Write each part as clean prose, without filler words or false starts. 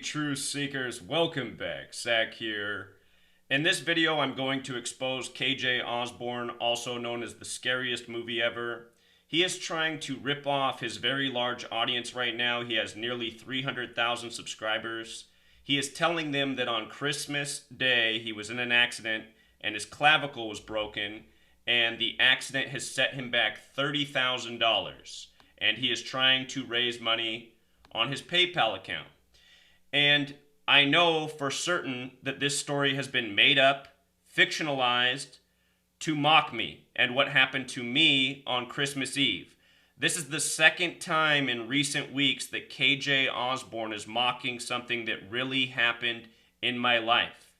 Truth Seekers, welcome back. Zach here. In this video, I'm going to expose KJ Osborne, also known as the scariest movie ever. He is trying to rip off his very large audience right now. He has nearly 300,000 subscribers. He is telling them that on Christmas Day, he was in an accident and his clavicle was broken, and the accident has set him back $30,000. And he is trying to raise money on his PayPal account. And I know for certain that this story has been made up, fictionalized, to mock me and what happened to me on Christmas Eve. This is the second time in recent weeks that KJ Osborne is mocking something that really happened in my life.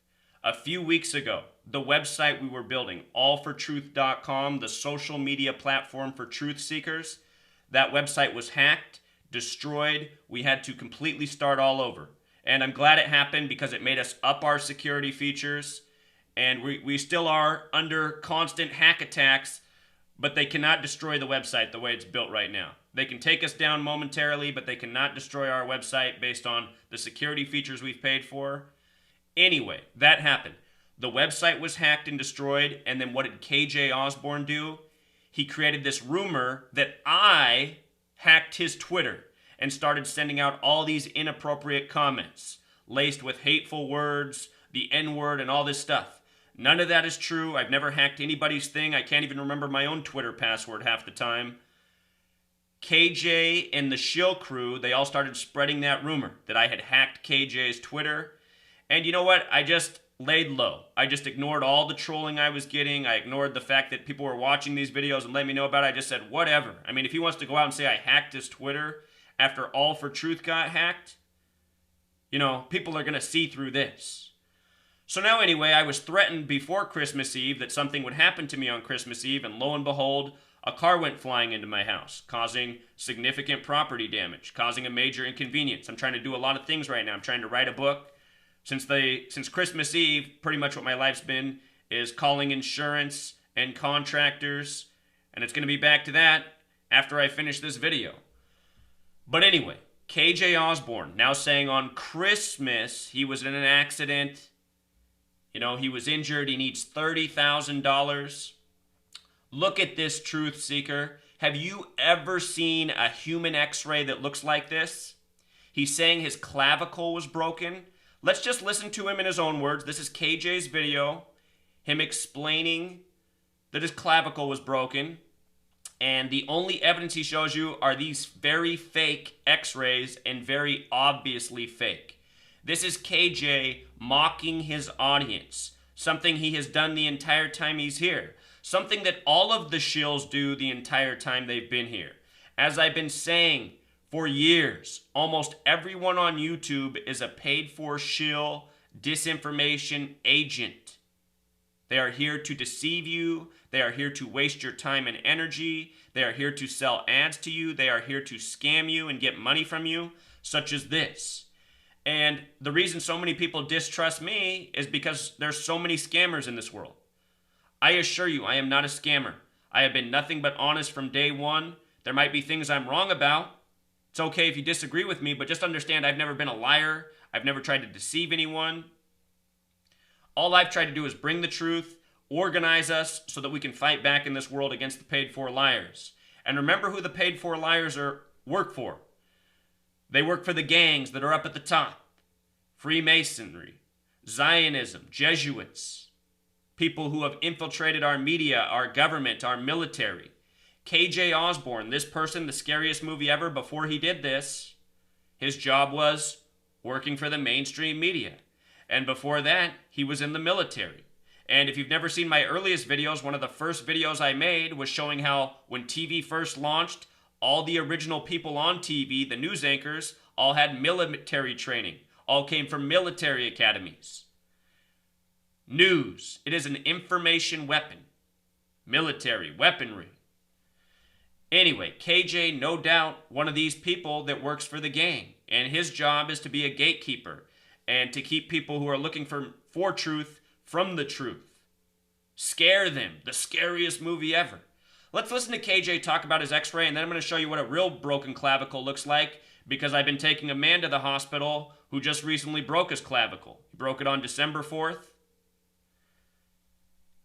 A few weeks ago, the website we were building, allfortruth.com, the social media platform for truth seekers, that website was hacked, destroyed. We had to completely start all over. And I'm glad it happened because it made us up our security features. And we still are under constant hack attacks, but they cannot destroy the website the way it's built right now. They can take us down momentarily, but they cannot destroy our website based on the security features we've paid for. Anyway, that happened. The website was hacked and destroyed, and then what did KJ Osborne do? He created this rumor that I hacked his Twitter and started sending out all these inappropriate comments, laced with hateful words, the N-word, and all this stuff. None of that is true. I've never hacked anybody's thing. I can't even remember my own Twitter password half the time. KJ and the Shill crew, they all started spreading that rumor that I had hacked KJ's Twitter. And you know what? I just laid low. I just ignored all the trolling I was getting. I ignored the fact that people were watching these videos and letting me know about it. I just said, whatever. I mean, if he wants to go out and say I hacked his Twitter after All for Truth got hacked, you know, people are going to see through this. So now anyway, I was threatened before Christmas Eve that something would happen to me on Christmas Eve, and lo and behold, a car went flying into my house, causing significant property damage, causing a major inconvenience. I'm trying to do a lot of things right now. I'm trying to write a book. Since Christmas Eve, pretty much what my life's been is calling insurance and contractors, and it's going to be back to that after I finish this video. But anyway, KJ Osborne now saying on Christmas he was in an accident. You know, he was injured. He needs $30,000. Look at this, truth seeker. Have you ever seen a human x-ray that looks like this? He's saying his clavicle was broken. Let's just listen to him in his own words. This is KJ's video, him explaining that his clavicle was broken. And the only evidence he shows you are these very fake x-rays and very obviously fake. This is KJ mocking his audience, something he has done the entire time he's here, something that all of the shills do the entire time they've been here. As I've been saying for years, almost everyone on YouTube is a paid-for shill disinformation agent. They are here to deceive you. They are here to waste your time and energy. They are here to sell ads to you. They are here to scam you and get money from you, such as this. And the reason so many people distrust me is because there's so many scammers in this world. I assure you, I am not a scammer. I have been nothing but honest from day one. There might be things I'm wrong about. It's okay if you disagree with me, but just understand I've never been a liar. I've never tried to deceive anyone. All I've tried to do is bring the truth, organize us so that we can fight back in this world against the paid-for liars. And remember who the paid-for liars work for. They work for the gangs that are up at the top. Freemasonry, Zionism, Jesuits, people who have infiltrated our media, our government, our military. KJ Osborne, this person, the scariest movie ever, before he did this, his job was working for the mainstream media. And before that, he was in the military. And if you've never seen my earliest videos, one of the first videos I made was showing how when TV first launched, all the original people on TV, the news anchors, all had military training, all came from military academies. News, it is an information weapon. Military, weaponry. Anyway, KJ, no doubt, one of these people that works for the gang. And his job is to be a gatekeeper and to keep people who are looking for truth from the truth. Scare them. The scariest movie ever. Let's listen to KJ talk about his x-ray, and then I'm going to show you what a real broken clavicle looks like, because I've been taking a man to the hospital who just recently broke his clavicle. He broke it on December 4th.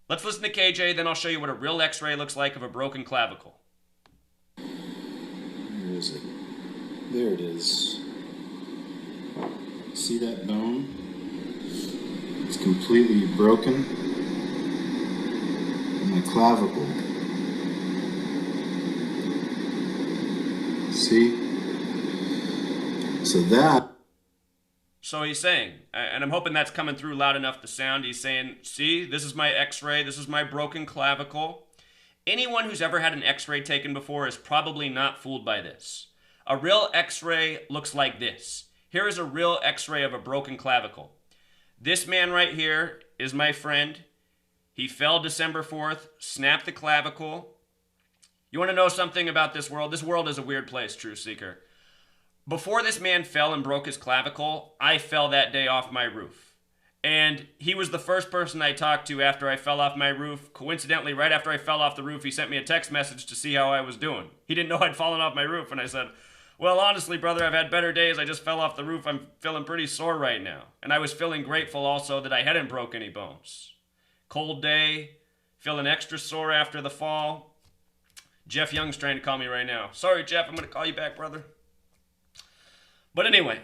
Let's listen to KJ, then I'll show you what a real x-ray looks like of a broken clavicle. Where is it? There it is. See that bone? It's completely broken. And the clavicle. See? So he's saying, and I'm hoping that's coming through loud enough, the sound, he's saying, see, this is my x-ray, this is my broken clavicle. Anyone who's ever had an x-ray taken before is probably not fooled by this. A real x-ray looks like this. Here is a real x-ray of a broken clavicle. This man right here is my friend. He fell December 4th, snapped the clavicle. You want to know something about this world? This world is a weird place, Truth Seeker. Before this man fell and broke his clavicle, I fell that day off my roof. And he was the first person I talked to after I fell off my roof. Coincidentally, right after I fell off the roof, he sent me a text message to see how I was doing. He didn't know I'd fallen off my roof, and I said, well, honestly, brother, I've had better days. I just fell off the roof. I'm feeling pretty sore right now. And I was feeling grateful also that I hadn't broke any bones. Cold day, feeling extra sore after the fall. Jeff Young's trying to call me right now. Sorry, Jeff, I'm going to call you back, brother. But anyway,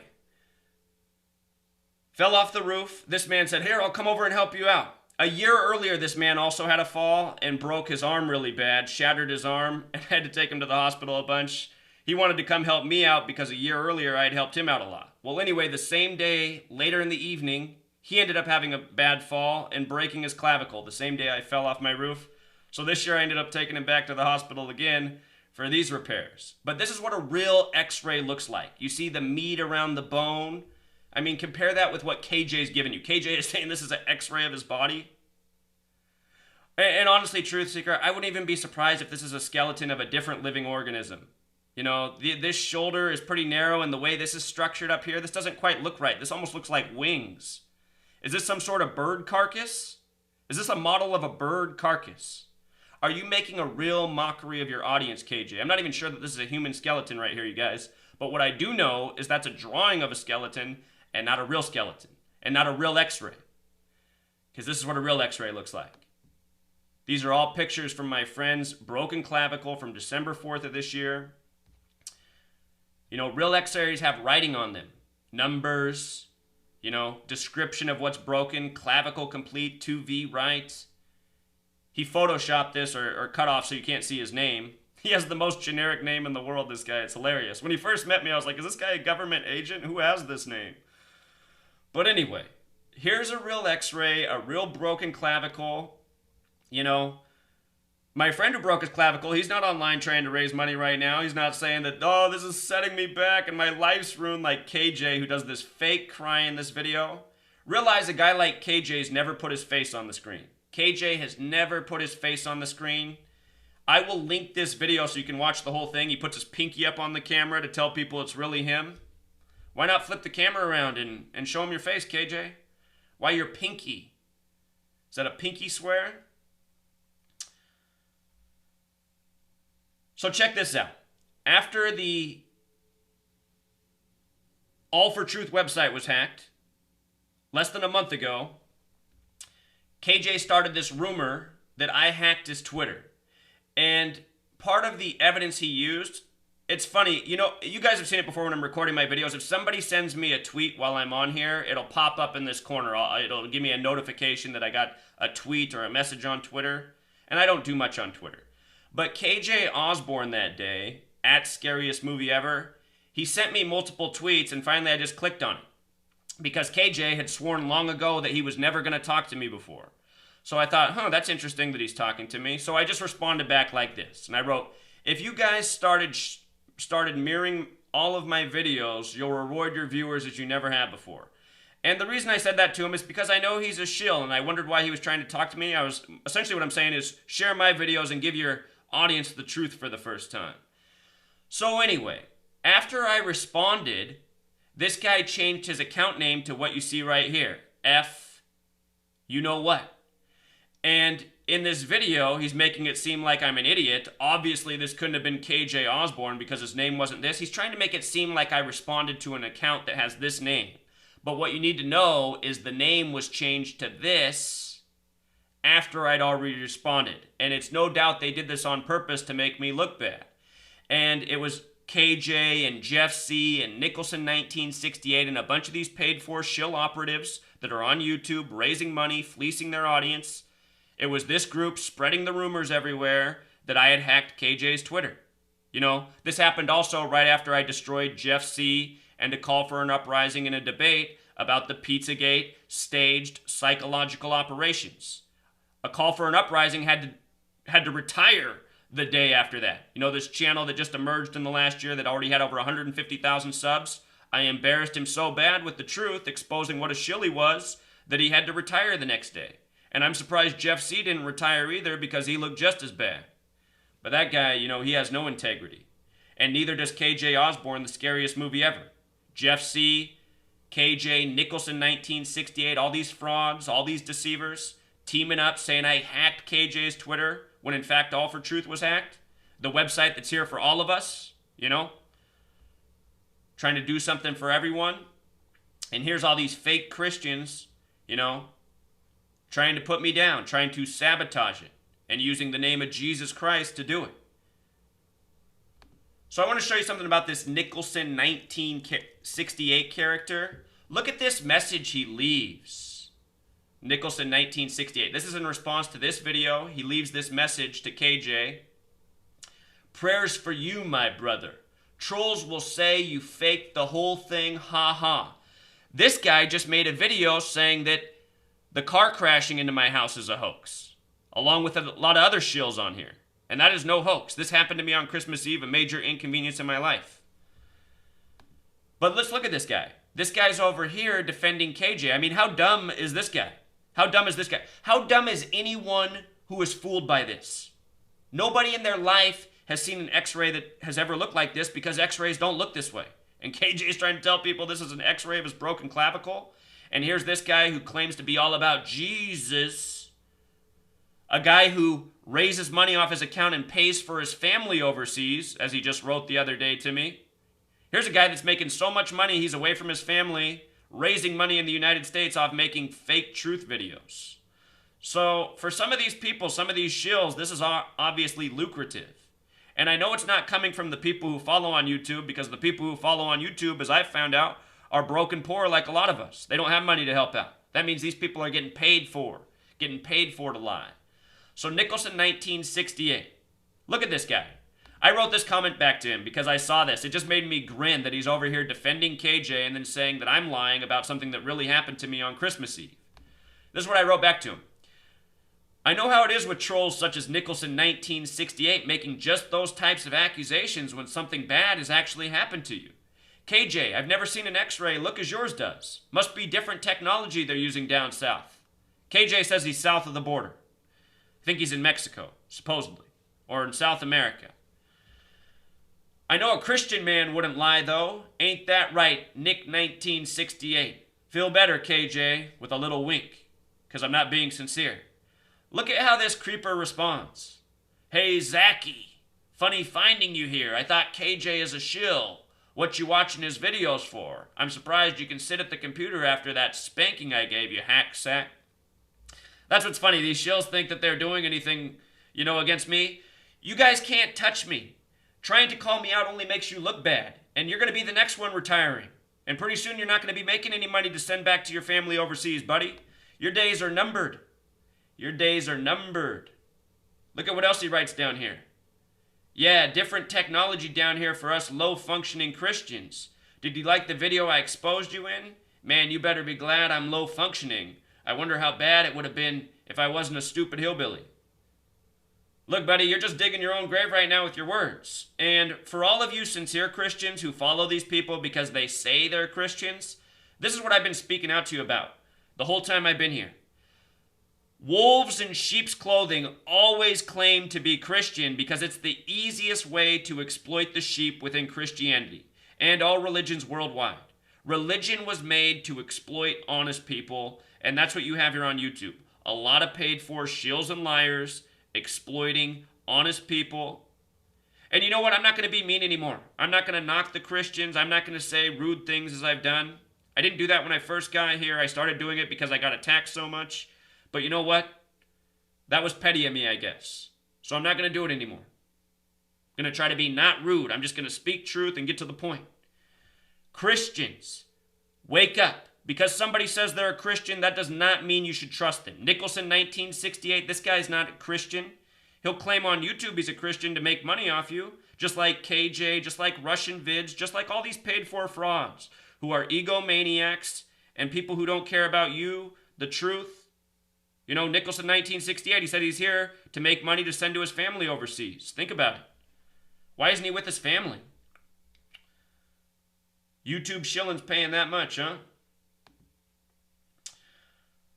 fell off the roof. This man said, here, I'll come over and help you out. A year earlier, this man also had a fall and broke his arm really bad, shattered his arm, and had to take him to the hospital a bunch. He wanted to come help me out because a year earlier I had helped him out a lot. Well, anyway, the same day, later in the evening, he ended up having a bad fall and breaking his clavicle the same day I fell off my roof. So this year I ended up taking him back to the hospital again for these repairs. But this is what a real x-ray looks like. You see the meat around the bone. I mean, compare that with what KJ's given you. KJ is saying this is an x-ray of his body. And honestly, Truth Seeker, I wouldn't even be surprised if this is a skeleton of a different living organism. You know, this shoulder is pretty narrow, and the way this is structured up here, this doesn't quite look right. This almost looks like wings. Is this some sort of bird carcass? Is this a model of a bird carcass? Are you making a real mockery of your audience, KJ? I'm not even sure that this is a human skeleton right here, you guys. But what I do know is that's a drawing of a skeleton and not a real skeleton and not a real x-ray. Because this is what a real x-ray looks like. These are all pictures from my friend's broken clavicle from December 4th of this year. You know, real x-rays have writing on them. Numbers, you know, description of what's broken, clavicle complete, 2V right. He photoshopped this or cut off so you can't see his name. He has the most generic name in the world, this guy. It's hilarious. When he first met me, I was like, is this guy a government agent? Who has this name? But anyway, here's a real x-ray, a real broken clavicle. You know, my friend who broke his clavicle, he's not online trying to raise money right now. He's not saying that, oh, this is setting me back and my life's ruined like KJ, who does this fake cry in this video. Realize a guy like KJ's never put his face on the screen. KJ has never put his face on the screen. I will link this video so you can watch the whole thing. He puts his pinky up on the camera to tell people it's really him. Why not flip the camera around and show him your face, KJ? Why your pinky? Is that a pinky swear? So check this out. After the All for Truth website was hacked, less than a month ago, KJ started this rumor that I hacked his Twitter. And part of the evidence he used, it's funny, you know, you guys have seen it before when I'm recording my videos. If somebody sends me a tweet while I'm on here, it'll pop up in this corner. It'll give me a notification that I got a tweet or a message on Twitter. And I don't do much on Twitter. But KJ Osborne that day, at ScariestMovieEver, he sent me multiple tweets, and finally I just clicked on it. Because KJ had sworn long ago that he was never going to talk to me before. So I thought, that's interesting that he's talking to me. So I just responded back like this. And I wrote, if you guys started mirroring all of my videos, you'll reward your viewers as you never have before. And the reason I said that to him is because I know he's a shill, and I wondered why he was trying to talk to me. Essentially what I'm saying is share my videos and give your audience the truth for the first time. So anyway, after I responded, this guy changed his account name to what you see right here. F, you know what. And in this video, he's making it seem like I'm an idiot. Obviously, this couldn't have been KJ Osborne because his name wasn't this. He's trying to make it seem like I responded to an account that has this name. But what you need to know is the name was changed to this after I'd already responded. And it's no doubt they did this on purpose to make me look bad. And it was KJ and Jeff C. and Nicholson 1968 and a bunch of these paid-for shill operatives that are on YouTube raising money, fleecing their audience. It was this group spreading the rumors everywhere that I had hacked KJ's Twitter. You know, this happened also right after I destroyed Jeff C. and a call for an uprising in a debate about the Pizzagate staged psychological operations. A call for an uprising had to retire the day after that. You know, this channel that just emerged in the last year that already had over 150,000 subs, I embarrassed him so bad with the truth, exposing what a shill he was, that he had to retire the next day. And I'm surprised Jeff C. didn't retire either because he looked just as bad. But that guy, you know, he has no integrity. And neither does KJ Osborne, the scariest movie ever. Jeff C., KJ, Nicholson 1968, all these frauds, all these deceivers, teaming up saying I hacked KJ's Twitter when in fact All for Truth was hacked. The website that's here for all of us, you know, trying to do something for everyone. And here's all these fake Christians, you know, trying to put me down, trying to sabotage it, and using the name of Jesus Christ to do it. So I want to show you something about this Nicholson 1968 character. Look at this message he leaves. Nicholson 1968. This is in response to this video. He leaves this message to KJ. Prayers for you, my brother. Trolls will say you faked the whole thing, ha ha. This guy just made a video saying that the car crashing into my house is a hoax, along with a lot of other shills on here. And that is no hoax. This happened to me on Christmas Eve, a major inconvenience in my life. But let's look at this guy. This guy's over here defending KJ. I mean, how dumb is this guy? How dumb is this guy? How dumb is anyone who is fooled by this? Nobody in their life has seen an x-ray that has ever looked like this because x-rays don't look this way. And KJ is trying to tell people this is an x-ray of his broken clavicle. And here's this guy who claims to be all about Jesus. A guy who raises money off his account and pays for his family overseas, as he just wrote the other day to me. Here's a guy that's making so much money he's away from his family, raising money in the United States off making fake truth videos. So for some of these people, some of these shills, this is obviously lucrative. And I know it's not coming from the people who follow on YouTube, because the people who follow on YouTube, as I've found out, are broken poor like a lot of us. They don't have money to help out. That means these people are getting paid for to lie. So Nicholson 1968. Look at this guy. I wrote this comment back to him because I saw this. It just made me grin that he's over here defending KJ and then saying that I'm lying about something that really happened to me on Christmas Eve. This is what I wrote back to him. I know how it is with trolls such as Nicholson 1968 making just those types of accusations when something bad has actually happened to you. KJ, I've never seen an x-ray look as yours does. Must be different technology they're using down south. KJ says he's south of the border. I think he's in Mexico, supposedly, or in South America. I know a Christian man wouldn't lie, though. Ain't that right, Nick 1968? Feel better, KJ, with a little wink, because I'm not being sincere. Look at how this creeper responds. Hey, Zachary, funny finding you here. I thought KJ is a shill. What you watching his videos for? I'm surprised you can sit at the computer after that spanking I gave you, hack sack. That's what's funny. These shills think that they're doing anything, you know, against me. You guys can't touch me. Trying to call me out only makes you look bad. And you're going to be the next one retiring. And pretty soon you're not going to be making any money to send back to your family overseas, buddy. Your days are numbered. Your days are numbered. Look at what else he writes down here. Yeah, different technology down here for us low-functioning Christians. Did you like the video I exposed you in? Man, you better be glad I'm low-functioning. I wonder how bad it would have been if I wasn't a stupid hillbilly. Look, buddy, you're just digging your own grave right now with your words. And for all of you sincere Christians who follow these people because they say they're Christians, this is what I've been speaking out to you about the whole time I've been here. Wolves in sheep's clothing always claim to be Christian because it's the easiest way to exploit the sheep within Christianity and all religions worldwide. Religion was made to exploit honest people, and that's what you have here on YouTube. A lot of paid for shills and liars exploiting honest people. And you know what? I'm not going to be mean anymore. I'm not going to knock the Christians. I'm not going to say rude things as I've done. I didn't do that when I first got here. I started doing it because I got attacked so much. But you know what? That was petty of me, I guess. So I'm not going to do it anymore. I'm going to try to be not rude. I'm just going to speak truth and get to the point. Christians, wake up. Because somebody says they're a Christian, that does not mean you should trust them. Nicholson, 1968, this guy's not a Christian. He'll claim on YouTube he's a Christian to make money off you, just like KJ, just like Russian vids, just like all these paid-for frauds who are egomaniacs and people who don't care about you, the truth. You know, Nicholson, 1968, he said he's here to make money to send to his family overseas. Think about it. Why isn't he with his family? YouTube shilling's paying that much, huh?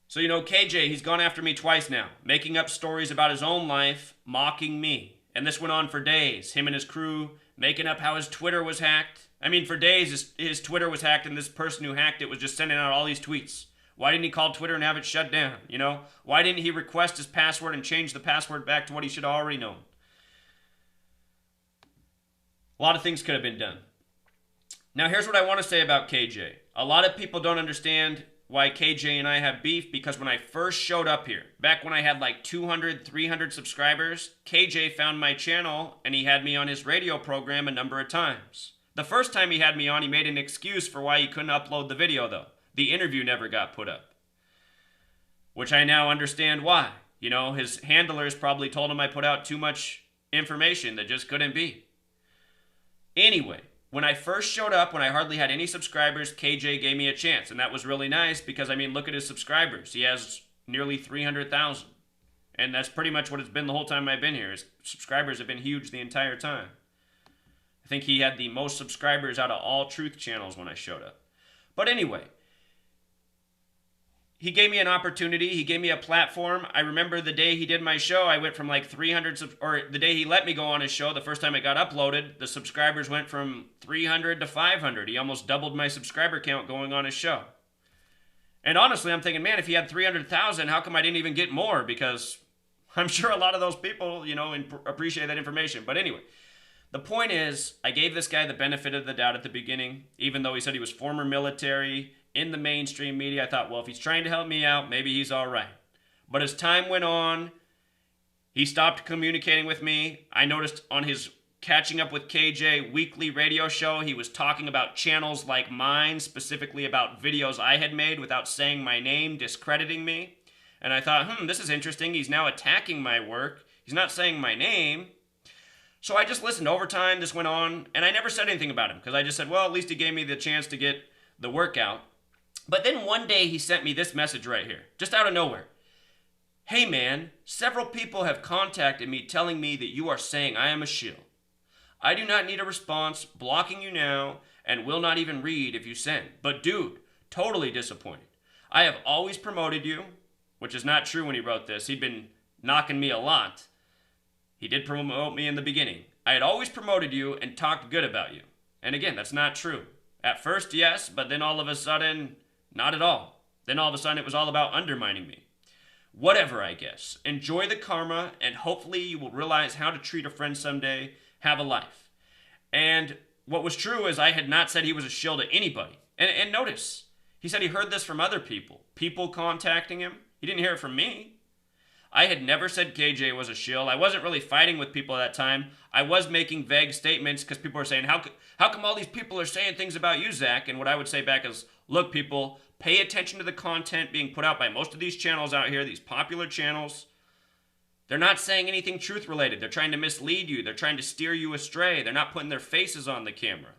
So, you know, KJ, he's gone after me twice now, making up stories about his own life, mocking me. And this went on for days. Him and his crew making up how his Twitter was hacked. I mean, for days, his Twitter was hacked, and this person who hacked it was just sending out all these tweets. Why didn't he call Twitter and have it shut down, you know? Why didn't he request his password and change the password back to what he should have already known? A lot of things could have been done. Now, here's what I want to say about KJ. A lot of people don't understand why KJ and I have beef, because when I first showed up here, back when I had like 200, 300 subscribers, KJ found my channel and he had me on his radio program a number of times. The first time he had me on, he made an excuse for why he couldn't upload the video though. The interview never got put up. Which I now understand why. You know, his handlers probably told him I put out too much information that just couldn't be. Anyway, when I first showed up, when I hardly had any subscribers, KJ gave me a chance. And that was really nice because, I mean, look at his subscribers. He has nearly 300,000. And that's pretty much what it's been the whole time I've been here. His subscribers have been huge the entire time. I think he had the most subscribers out of all truth channels when I showed up. But anyway, he gave me an opportunity. He gave me a platform. I remember the day he did my show, I went from like 300, or the day he let me go on his show, the first time it got uploaded, the subscribers went from 300 to 500. He almost doubled my subscriber count going on his show. And honestly, I'm thinking, man, if he had 300,000, how come I didn't even get more? Because I'm sure a lot of those people, you know, appreciate that information. But anyway, the point is, I gave this guy the benefit of the doubt at the beginning, even though he said he was former military, in the mainstream media. I thought, well, if he's trying to help me out, maybe he's all right. But as time went on, he stopped communicating with me. I noticed on his Catching Up with KJ weekly radio show, he was talking about channels like mine, specifically about videos I had made without saying my name, discrediting me. And I thought, this is interesting. He's now attacking my work. He's not saying my name. So I just listened. Over time, this went on, and I never said anything about him because I just said, well, at least he gave me the chance to get the workout. But then one day he sent me this message right here, just out of nowhere. Hey man, several people have contacted me telling me that you are saying I am a shill. I do not need a response, blocking you now, and will not even read if you send. But dude, totally disappointed. I have always promoted you, which is not true when he wrote this. He'd been knocking me a lot. He did promote me in the beginning. I had always promoted you and talked good about you. And again, that's not true. At first, yes, but then all of a sudden, not at all. Then all of a sudden, it was all about undermining me. Whatever, I guess. Enjoy the karma, and hopefully you will realize how to treat a friend someday. Have a life. And what was true is I had not said he was a shill to anybody. And notice, he said he heard this from other people. People contacting him. He didn't hear it from me. I had never said KJ was a shill. I wasn't really fighting with people at that time. I was making vague statements because people were saying, how come all these people are saying things about you, Zach? And what I would say back is, look, people, pay attention to the content being put out by most of these channels out here, these popular channels. They're not saying anything truth-related. They're trying to mislead you. They're trying to steer you astray. They're not putting their faces on the camera.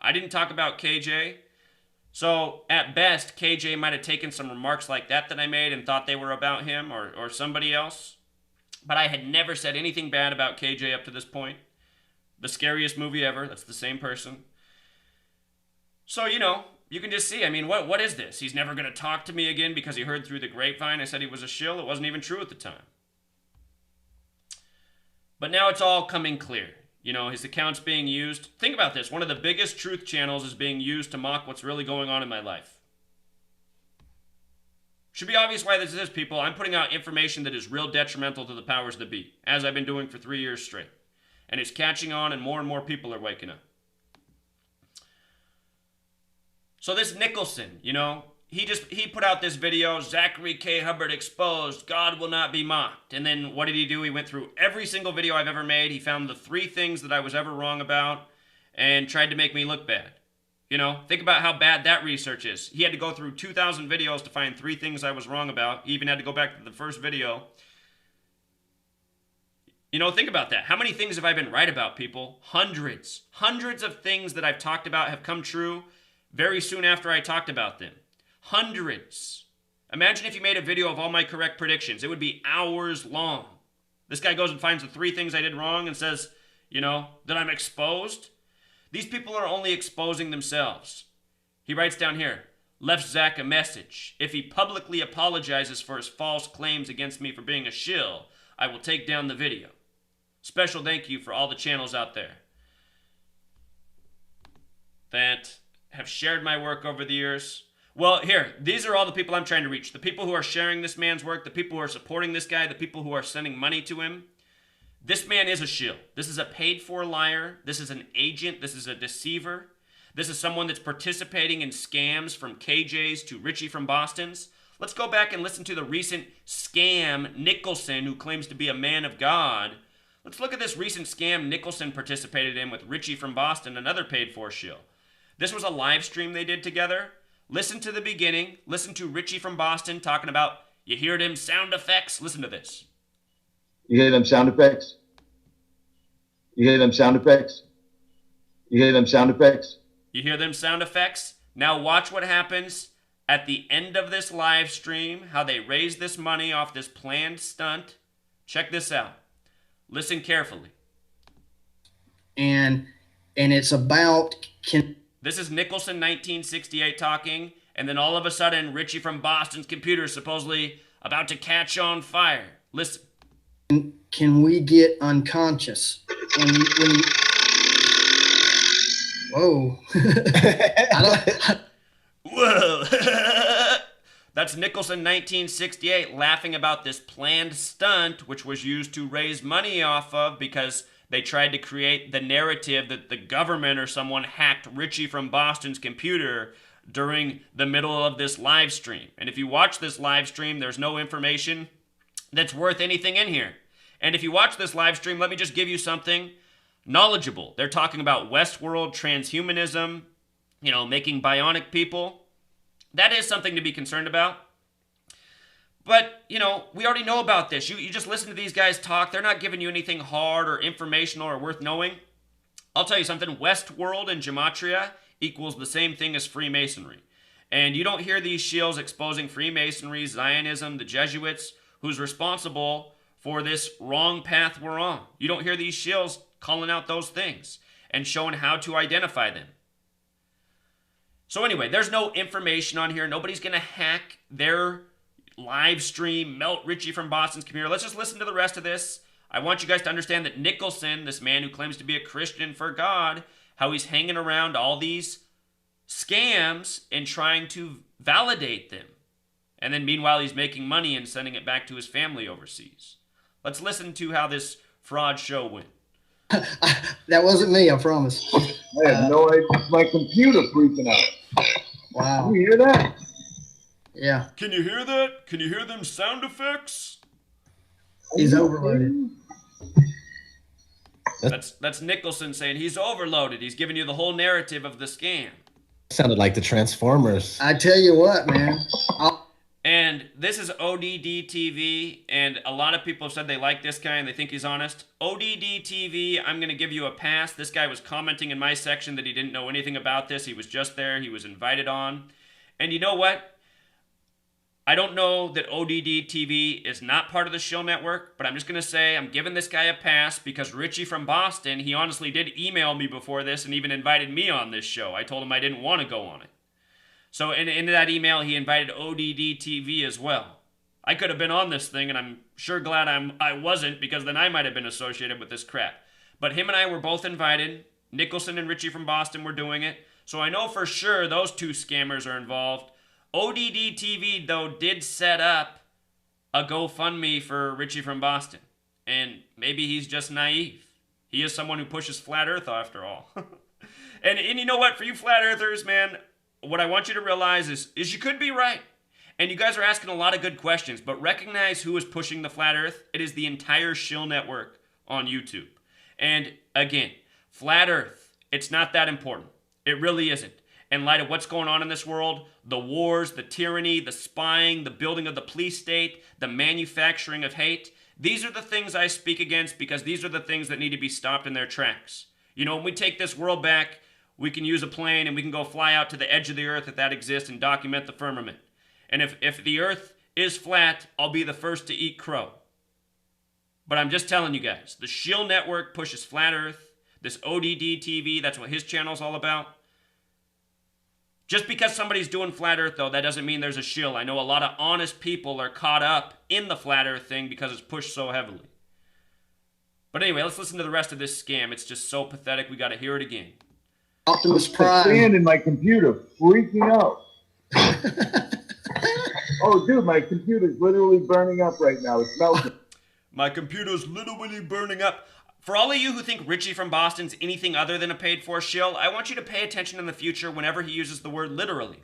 I didn't talk about KJ. So, at best, KJ might have taken some remarks like that I made and thought they were about him or somebody else. But I had never said anything bad about KJ up to this point. The scariest movie ever. That's the same person. So, you know, you can just see, I mean, what is this? He's never going to talk to me again because he heard through the grapevine I said he was a shill. It wasn't even true at the time. But now it's all coming clear. You know, his account's being used. Think about this. One of the biggest truth channels is being used to mock what's really going on in my life. Should be obvious why this is, people. I'm putting out information that is real detrimental to the powers that be, as I've been doing for 3 years straight. And it's catching on, and more people are waking up. So this Nicholson, you know, he put out this video, Zachary K. Hubbard exposed, God will not be mocked. And then what did he do? He went through every single video I've ever made. He found the 3 things that I was ever wrong about and tried to make me look bad. You know, think about how bad that research is. He had to go through 2,000 videos to find 3 things I was wrong about. He even had to go back to the first video. You know, think about that. How many things have I been right about, people? Hundreds. Hundreds of things that I've talked about have come true very soon after I talked about them. Hundreds. Imagine if you made a video of all my correct predictions. It would be hours long. This guy goes and finds the 3 things I did wrong and says, you know, that I'm exposed. These people are only exposing themselves. He writes down here, left Zach a message. If he publicly apologizes for his false claims against me for being a shill, I will take down the video. Special thank you for all the channels out there that have shared my work over the years. Well, here, these are all the people I'm trying to reach. The people who are sharing this man's work, the people who are supporting this guy, the people who are sending money to him. This man is a shill. This is a paid-for liar. This is an agent. This is a deceiver. This is someone that's participating in scams from KJ's to Richie from Boston's. Let's go back and listen to the recent scam Nicholson, who claims to be a man of God. Let's look at this recent scam Nicholson participated in with Richie from Boston, another paid-for shill. This was a live stream they did together. Listen to the beginning. Listen to Richie from Boston talking about, you hear them sound effects? Listen to this. You hear them sound effects? You hear them sound effects? You hear them sound effects? You hear them sound effects? Now watch what happens at the end of this live stream, how they raise this money off this planned stunt. Check this out. Listen carefully. And it's about... This is Nicholson 1968 talking, and then all of a sudden, Richie from Boston's computer is supposedly about to catch on fire. Listen. Can we get unconscious? When you... Whoa. Whoa. That's Nicholson 1968 laughing about this planned stunt, which was used to raise money off of because they tried to create the narrative that the government or someone hacked Richie from Boston's computer during the middle of this live stream. And if you watch this live stream, there's no information that's worth anything in here. And if you watch this live stream, let me just give you something knowledgeable. They're talking about Westworld transhumanism, you know, making bionic people. That is something to be concerned about. But, you know, we already know about this. You just listen to these guys talk. They're not giving you anything hard or informational or worth knowing. I'll tell you something. Westworld and Gematria equals the same thing as Freemasonry. And you don't hear these shills exposing Freemasonry, Zionism, the Jesuits, who's responsible for this wrong path we're on. You don't hear these shills calling out those things and showing how to identify them. So anyway, there's no information on here. Nobody's going to hack their live stream, melt Richie from Boston's computer. Let's just listen to the rest of this. I want you guys to understand that Nicholson, this man who claims to be a Christian for God, how he's hanging around all these scams and trying to validate them. And then meanwhile, he's making money and sending it back to his family overseas. Let's listen to how this fraud show went. That wasn't me, I promise. I have no idea. It's my computer freaking out. Wow. You hear that? Yeah. Can you hear that? Can you hear them sound effects? He's overloaded. That's Nicholson saying he's overloaded. He's giving you the whole narrative of the scam. Sounded like the Transformers. I tell you what, man. And this is ODD TV, and a lot of people have said they like this guy and they think he's honest. ODD TV, I'm going to give you a pass. This guy was commenting in my section that he didn't know anything about this. He was just there. He was invited on. And you know what? I don't know that ODD TV is not part of the shill network, but I'm just going to say I'm giving this guy a pass because Richie from Boston, he honestly did email me before this and even invited me on this show. I told him I didn't want to go on it. So in that email, he invited ODD TV as well. I could have been on this thing, and I'm sure glad I wasn't, because then I might have been associated with this crap. But him and I were both invited. Nicholson and Richie from Boston were doing it. So I know for sure those two scammers are involved. ODD TV, though, did set up a GoFundMe for Richie from Boston. And maybe he's just naive. He is someone who pushes flat earth after all. and you know what? For you flat earthers, man, what I want you to realize is you could be right. And you guys are asking a lot of good questions, but recognize who is pushing the flat earth. It is the entire shill network on YouTube. And again, flat earth, it's not that important. It really isn't. In light of what's going on in this world, the wars, the tyranny, the spying, the building of the police state, the manufacturing of hate, these are the things I speak against because these are the things that need to be stopped in their tracks. You know, when we take this world back, we can use a plane and we can go fly out to the edge of the earth if that exists and document the firmament. And if the earth is flat, I'll be the first to eat crow. But I'm just telling you guys, the shill network pushes flat earth. This ODD TV, that's what his channel's all about. Just because somebody's doing flat earth, though, that doesn't mean there's a shill. I know a lot of honest people are caught up in the flat earth thing because it's pushed so heavily. But anyway, let's listen to the rest of this scam. It's just so pathetic, we got to hear it again. Optimus The Prime. fan in my computer freaking out. Oh, dude, my computer's literally burning up right now. It's melting. My computer's literally burning up. For all of you who think Richie from Boston's anything other than a paid-for shill, I want you to pay attention in the future whenever he uses the word literally.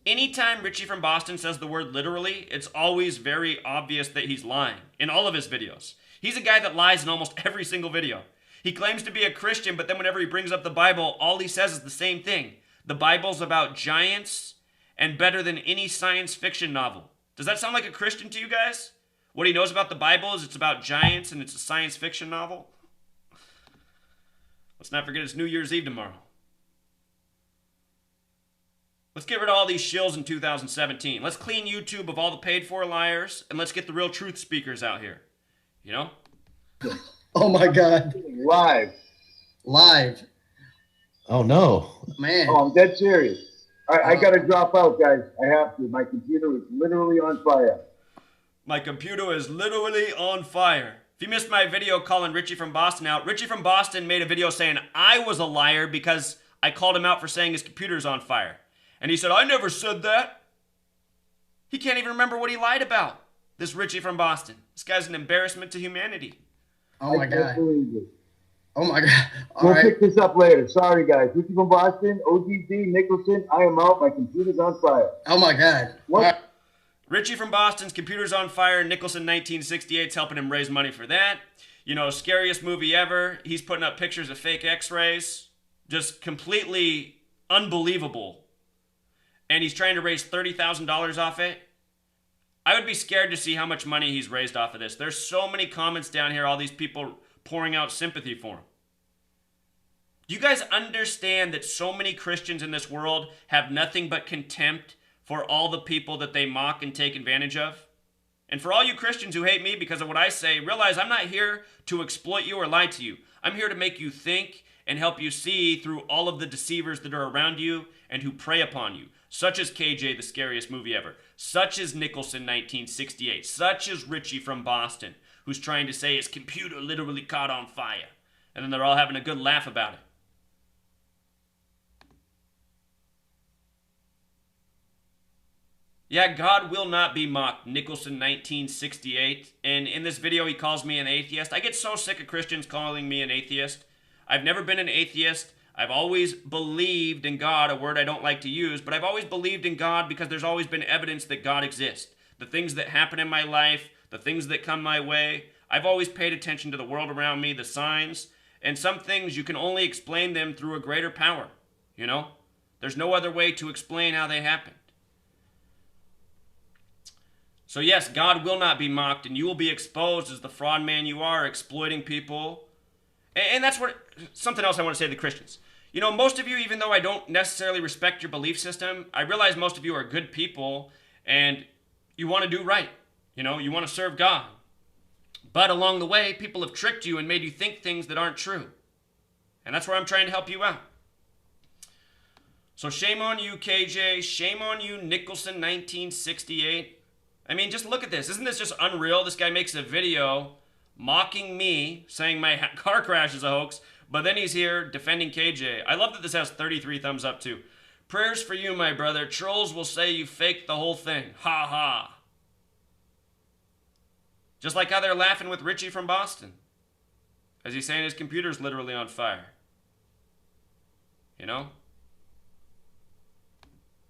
Anytime Richie from Boston says the word literally, it's always very obvious that he's lying in all of his videos. He's a guy that lies in almost every single video. He claims to be a Christian, but then whenever he brings up the Bible, all he says is the same thing. The Bible's about giants and better than any science fiction novel. Does that sound like a Christian to you guys? What he knows about the Bible is it's about giants and it's a science fiction novel? Let's not forget it's New Year's Eve tomorrow. Let's get rid of all these shills in 2017. Let's clean YouTube of all the paid-for liars, and let's get the real truth speakers out here. You know? Oh my God. Live. Live. Oh no. Man. Oh, I'm dead serious. I got to drop out, guys. I have to. My computer is literally on fire. My computer is literally on fire. If you missed my video calling Richie from Boston out, Richie from Boston made a video saying I was a liar because I called him out for saying his computer's on fire. And he said, I never said that. He can't even remember what he lied about. This Richie from Boston. This guy's an embarrassment to humanity. Oh my I can't God. believe it. Oh my God. All We'll right. pick this up later. Sorry, guys. Richie from Boston, OGD, Nicholson, I am out. My computer's on fire. Oh my God. What? All right. Richie from Boston's computer's on fire. Nicholson 1968's helping him raise money for that. You know, scariest movie ever. He's putting up pictures of fake x-rays. Just completely unbelievable. And he's trying to raise $30,000 off it. I would be scared to see how much money he's raised off of this. There's so many comments down here, all these people pouring out sympathy for him. Do you guys understand that so many Christians in this world have nothing but contempt for all the people that they mock and take advantage of? And for all you Christians who hate me because of what I say, realize I'm not here to exploit you or lie to you. I'm here to make you think and help you see through all of the deceivers that are around you and who prey upon you, such as KJ, the scariest movie ever, such as Nicholson 1968, such as Richie from Boston, who's trying to say his computer literally caught on fire. And then they're all having a good laugh about it. Yeah, God will not be mocked, Nicholson 1968. And in this video, he calls me an atheist. I get so sick of Christians calling me an atheist. I've never been an atheist. I've always believed in God, a word I don't like to use, but I've always believed in God because there's always been evidence that God exists. The things that happen in my life, the things that come my way, I've always paid attention to the world around me, the signs, and some things you can only explain them through a greater power, you know? There's no other way to explain how they happened. So yes, God will not be mocked, and you will be exposed as the fraud man you are, exploiting people. And that's what, something else I want to say to the Christians. You know, most of you, even though I don't necessarily respect your belief system, I realize most of you are good people, and you want to do right. You know, you want to serve God. But along the way, people have tricked you and made you think things that aren't true. And that's where I'm trying to help you out. So shame on you, KJ. Shame on you, Nicholson 1968. I mean, just look at this. Isn't this just unreal? This guy makes a video mocking me, saying my car crash is a hoax, but then he's here defending KJ. I love that this has 33 thumbs up too. Prayers for you, my brother. Trolls will say you faked the whole thing. Ha ha. Just like how they're laughing with Richie from Boston, as he's saying his computer's literally on fire. You know?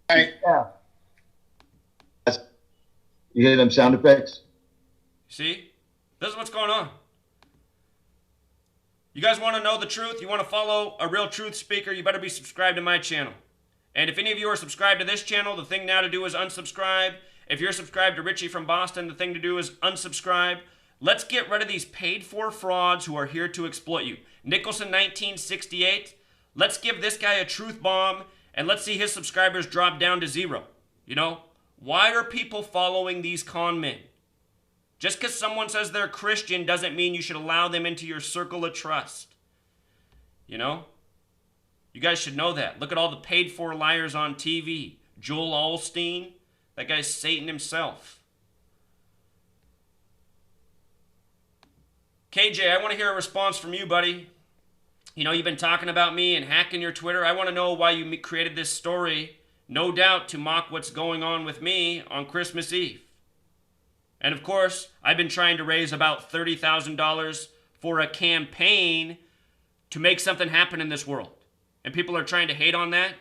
Yeah. You hear them sound effects? See? This is what's going on. You guys want to know the truth? You want to follow a real truth speaker? You better be subscribed to my channel. And if any of you are subscribed to this channel, the thing now to do is unsubscribe. If you're subscribed to Richie from Boston, the thing to do is unsubscribe. Let's get rid of these paid-for frauds who are here to exploit you. Nicholson 1968. Let's give this guy a truth bomb, and let's see his subscribers drop down to 0. You know? Why are people following these con men? Just because someone says they're Christian doesn't mean you should allow them into your circle of trust. You know? You guys should know that. Look at all the paid-for liars on TV. Joel Osteen. That guy's Satan himself. KJ, I want to hear a response from you, buddy. You know, you've been talking about me and hacking your Twitter. I want to know why you created this story, no doubt to mock what's going on with me on Christmas Eve. And of course, I've been trying to raise about $30,000 for a campaign to make something happen in this world. And people are trying to hate on that.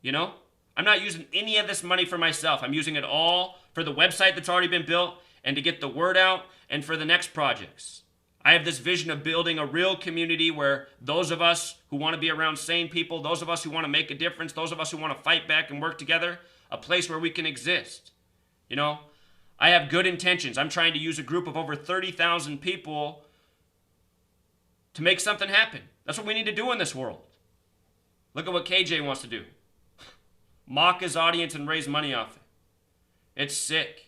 You know? I'm not using any of this money for myself. I'm using it all for the website that's already been built and to get the word out and for the next projects. I have this vision of building a real community where those of us who want to be around sane people, those of us who want to make a difference, those of us who want to fight back and work together, a place where we can exist. You know, I have good intentions. I'm trying to use a group of over 30,000 people to make something happen. That's what we need to do in this world. Look at what KJ wants to do. Mock his audience and raise money off it. It's sick.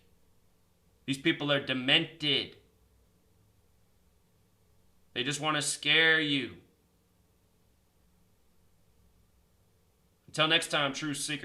These people are demented. They just want to scare you. Until next time, true seeker.